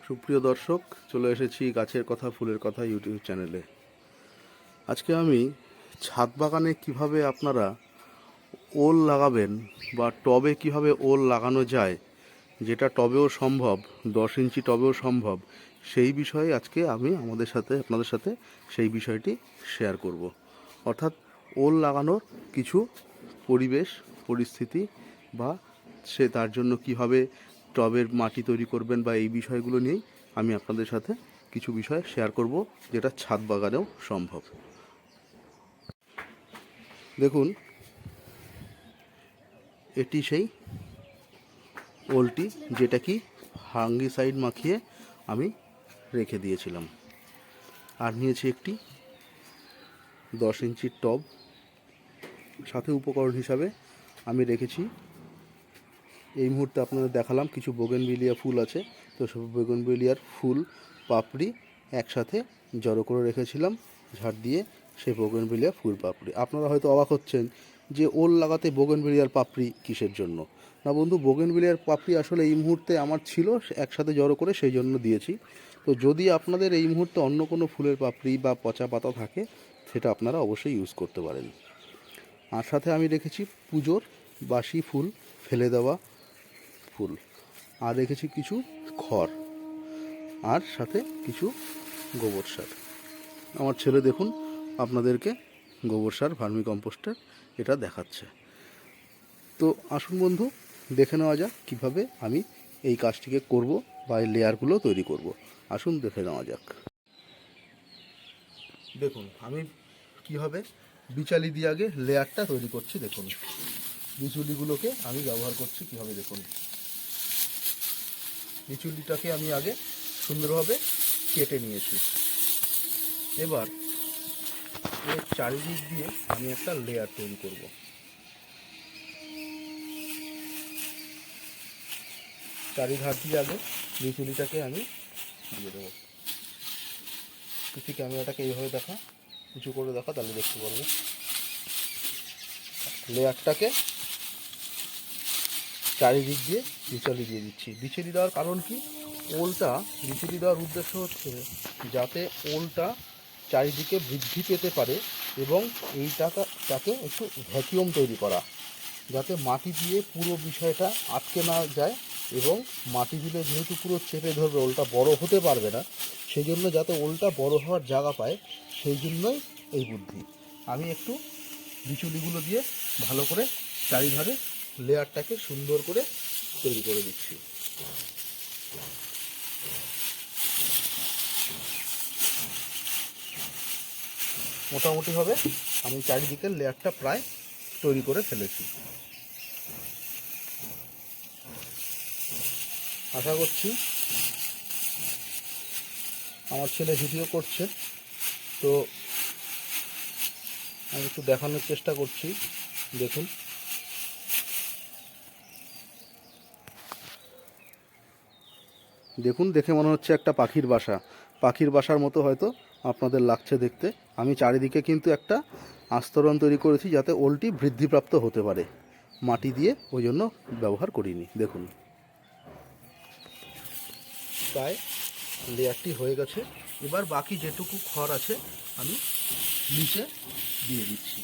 সুপ্রিয় দর্শক, চলে এসেছি গাছের কথা ফুলের কথা ইউটিউব চ্যানেলে। আজকে আমি ছাদ বাগানে কিভাবে আপনারা ওল লাগাবেন বা টবে কিভাবে ওল লাগানো যায়, যেটা টবেও সম্ভব, 10 ইঞ্চি টবেও সম্ভব, সেই বিষয়ে আজকে আমি আপনাদের সাথে সেই বিষয়টি শেয়ার করব। অর্থাৎ ওল লাগানোর কিছু পরিস্থিতি বা তার জন্য কিভাবে টবের মাটি তৈরি করবেন বা এই বিষয়গুলো নিয়েই আমি আপনাদের সাথে কিছু বিষয় শেয়ার করব, যেটা ছাদ বাগানেও সম্ভব। দেখুন, এটি সেই ওলটি যেটা কি ফাঙ্গিসাইড মাখিয়ে আমি রেখে দিয়েছিলাম। আর নিয়েছি একটি 10 ইঞ্চির টব। সাথে উপকরণ হিসাবে আমি রেখেছি, এই মুহূর্তে আপনাদের দেখালাম, কিছু বোগেনভিলিয়া ফুল আছে। তো সব বোগেনভিলিয়ার ফুল পাপড়ি একসাথে জড়ো করে রেখেছিলাম ঝাড় দিয়ে, সেই বোগেনভিলিয়া ফুল পাপড়ি। আপনারা হয়তো অবাক হচ্ছেন যে ওল লাগাতে বোগেনভিলিয়ার পাপড়ি কিসের জন্য। না বন্ধু, বোগেনভিলিয়ার পাপড়ি আসলে এই মুহূর্তে আমার ছিল, একসাথে জড়ো করে সেই জন্য দিয়েছি। তো যদি আপনাদের এই মুহূর্তে অন্য কোনো ফুলের পাপড়ি বা পচা পাতা থাকে, সেটা আপনারা অবশ্যই ইউজ করতে পারেন। আর সাথে আমি রেখেছি পুজোর বাসি ফুল, ফেলে দেওয়া ফুল, আর রেখেছি কিছু খড়, আর সাথে কিছু গোবর সার। আমার ছেলে দেখুন আপনাদেরকে গোবর সার, ভার্মি কম্পোস্টার এটা দেখাচ্ছে। তো আসুন বন্ধু, দেখে নেওয়া যাক কীভাবে আমি এই কাজটিকে করব বা এই লেয়ারগুলো তৈরি করব। আসুন দেখে নেওয়া যাক। দেখুন আমি কীভাবে বিচালি দিয়ে আগে লেয়ারটা তৈরি করছি। দেখুন বিচুলিগুলোকে আমি ব্যবহার করছি কীভাবে, দেখুন বিচুলিটাকে আমি আগে সুন্দরভাবে কেটে নিয়েছি। এবার এর চারিদিক দিয়ে আমি একটা লেয়ার তৈরি করব। চারিধার দিয়ে আগে বিচুলিটাকে আমি দিয়ে দেবো। কিছু ক্যামেরাটাকে এইভাবে দেখা, উঁচু করে দেখা, তাহলে দেখতে পারবো। লেয়ারটাকে চারিদিক দিয়ে বিচুলি দিয়ে দিচ্ছি। বিচুলি দেওয়ার কারণ কি, ওলটা বিচুলি দেওয়ার উদ্দেশ্য হচ্ছে যাতে ওলটা চারিদিকে বৃদ্ধি পেতে পারে এবং তাকে একটু ভ্যাকিউম তৈরি করা, যাতে মাটি দিয়ে পুরো বিষয়টা আটকে না যায়, এবং মাটি দিলে যেহেতু পুরো চেপে ধরবে, ওলটা বড় হতে পারবে না, সেই জন্য যাতে ওলটা বড় হওয়ার জায়গা পায়, সেই জন্যই এই বুদ্ধি। আমি একটু বিচুলিগুলো দিয়ে ভালো করে চারিধারে লেয়ারটাকে সুন্দর করে তৈরি করে দিচ্ছি। মোটামুটিভাবে আমি চারিদিকের লেয়ারটা প্রায় তৈরি করে ফেলেছি। আশা করছি আমার ছেলে ভিডিও করছে, তো আমি একটু দেখানোর চেষ্টা করছি। দেখুন দেখুন দেখে মনে হচ্ছে একটা পাখির বাসার মতো হয়তো আপনাদের লাগছে দেখতে। আমি চারিদিকে কিন্তু একটা আস্তরণ তৈরি করেছি যাতে ওলটি বৃদ্ধিপ্রাপ্ত হতে পারে, মাটি দিয়ে ওই জন্য ব্যবহার করিনি। দেখুন প্রায় লেয়ারটি হয়ে গেছে। এবার বাকি যেটুকু খড় আছে আমি নিচে দিয়ে দিচ্ছি।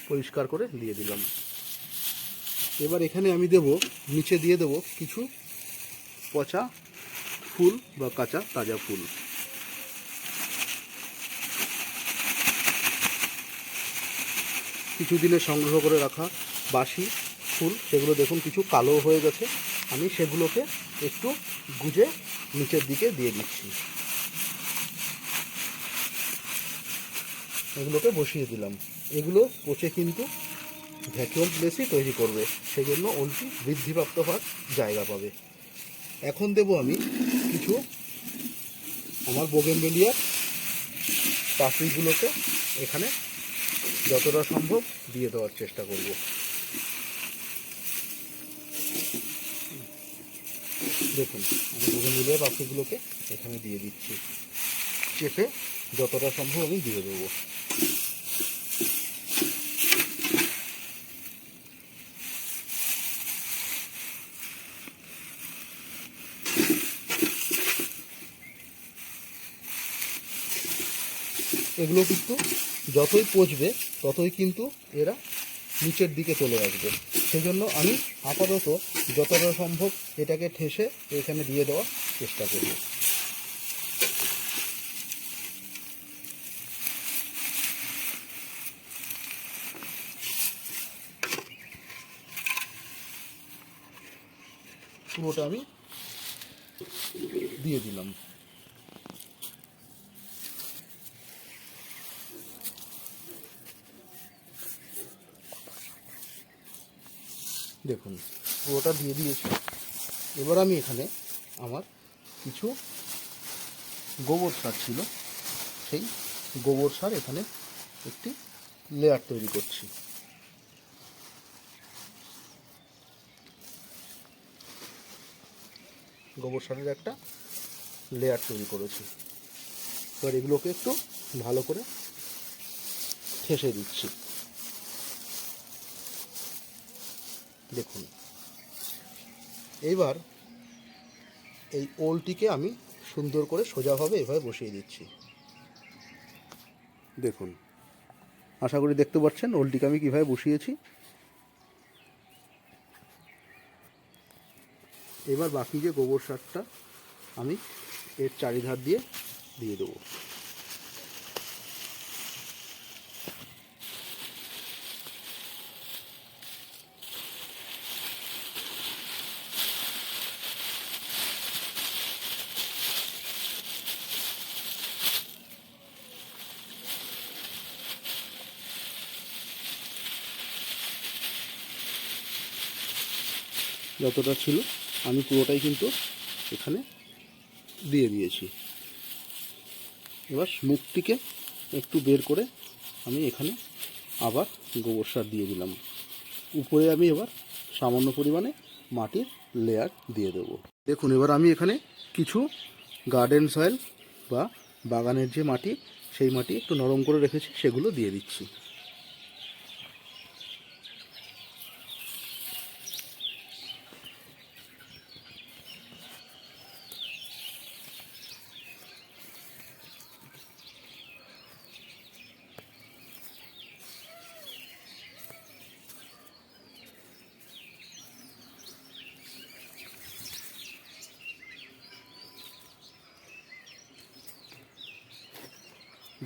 পরিষ্কার করে দিয়ে দিলাম। এবার এখানে আমি নিচে দিয়ে দেব কিছু পচা ফুল বা কাঁচা তাজা ফুল। কিছুদিনে সংগ্রহ করে রাখা বাসি ফুল, সেগুলো দেখুন কিছু কালো হয়ে গেছে, আমি সেগুলোকে একটু গুজে নিচের দিকে দিয়ে দিচ্ছি। এগুলোকে বসিয়ে দিলাম। এগুলো পচে কিন্তু ভ্যাকুয়াম প্লেসই তৈরি করবে, সেই জন্য ওলটি বৃদ্ধিপ্রাপ্ত হওয়ার জায়গা পাবে। এখন দেব আমি কিছু আমার বোগেনভেলিয়ার পাপড়িগুলোকে এখানে যতটা সম্ভব দিয়ে দেওয়ার চেষ্টা করব। দেখুন আমি বোগেনভেলিয়ার পাপড়িগুলোকে এখানে দিয়ে দিচ্ছি, চেপে যতটা সম্ভব আমি দিয়ে দেবো। এগুলো কিন্তু যতই পচবে ততই কিন্তু এরা নিচের দিকে চলে আসবে। সেজন্য আমি আপাতত যতটা সম্ভব এটাকে ঠেসে এখানে দিয়ে দেওয়ার চেষ্টা করব। পুরোটা আমি দিয়ে দিলাম। দেখুন পুরোটা দিয়ে দিয়েছি। এবার আমি এখানে আমার কিছু গোবর সার ছিল, সেই গোবর সার এখানে একটি লেয়ার তৈরি করছি। গোবর সারের একটা লেয়ার তৈরি করেছি। এবার এগুলোকে একটু ভালো করে ঠেসে দিচ্ছি। দেখুন এইবার এই ওলটিকে আমি সুন্দর করে সোজাভাবে এভাবে বসিয়ে দিচ্ছি। দেখুন আশা করি দেখতে পাচ্ছেন ওলটিকে আমি কীভাবে বসিয়েছি। এবার বাকি যে গোবর সারটা আমি এর চারিধার দিয়ে দেবো। যতটা ছিল আমি পুরোটাই কিন্তু এখানে দিয়ে দিয়েছি। এবার মুখটিকে একটু বের করে আমি এখানে আবার গোবর সার দিয়ে দিলাম। উপরে আমি এবার সামান্য পরিমাণে মাটির লেয়ার দিয়ে দেবো। দেখুন এবার আমি এখানে কিছু গার্ডেন সয়েল বা বাগানের যে মাটি, সেই মাটি একটু নরম করে রেখেছি, সেগুলো দিয়ে দিচ্ছি।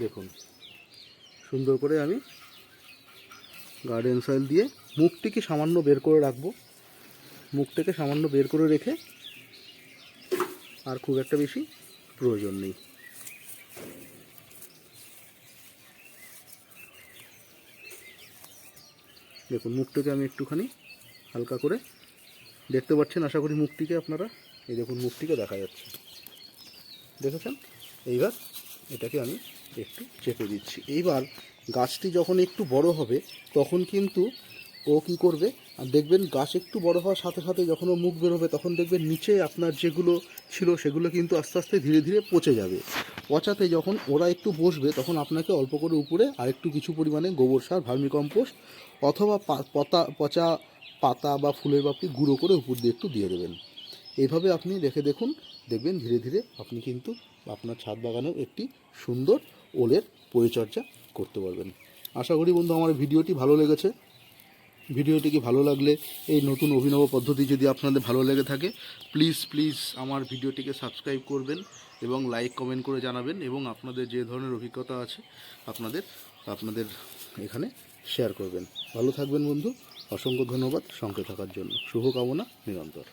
দেখুন সুন্দর করে আমি গার্ডেন সয়েল দিয়ে মুখটিকে সামান্য বের করে রাখবো। মুখটাকে সামান্য বের করে রেখে আর খুব একটা বেশি প্রয়োজন নেই। দেখুন মুখটাকে আমি একটুখানি হালকা করে, দেখতে পাচ্ছেন আশা করি মুখটিকে আপনারা, এই দেখুন মুখটিকে দেখা যাচ্ছে, দেখেছেন। এইবার এটাকে আমি একটু চেপে দিচ্ছি। এইবার গাছটি যখন একটু বড় হবে তখন কিন্তু ও কী করবে, আর দেখবেন গাছ একটু বড় হওয়ার সাথে সাথে যখন ও মুখ বেরোবে তখন দেখবেন নিচে আপনার যেগুলো ছিল সেগুলো কিন্তু আস্তে আস্তে ধীরে ধীরে পচে যাবে। পচাতে যখন ওরা একটু বসবে তখন আপনাকে অল্প করে উপরে আরেকটু কিছু পরিমাণে গোবর সার, ভার্মিকম্পোস্ট অথবা পচা পাতা বা ফুলের পাপড়ি গুঁড়ো করে উপর দিয়ে একটু দিয়ে দেবেন। এইভাবে আপনি রেখে দেখুন, দেখবেন ধীরে ধীরে আপনি কিন্তু আপনার ছাদ বাগানেও একটি সুন্দর ওলের পরিচর্যা করতে পারবেন। আশা করি বন্ধু আমার ভিডিওটি ভালো লেগেছে। ভিডিওটিকে ভালো লাগলে, এই নতুন অভিনব পদ্ধতি যদি আপনাদের ভালো লেগে থাকে, প্লিজ আমার ভিডিওটিকে সাবস্ক্রাইব করবেন এবং লাইক কমেন্ট করে জানাবেন, এবং আপনাদের যে ধরনের অভিজ্ঞতা আছে আপনাদের এখানে শেয়ার করবেন। ভালো থাকবেন বন্ধু। অসংখ্য ধন্যবাদ সঙ্গে থাকার জন্য। শুভকামনা নিরন্তর।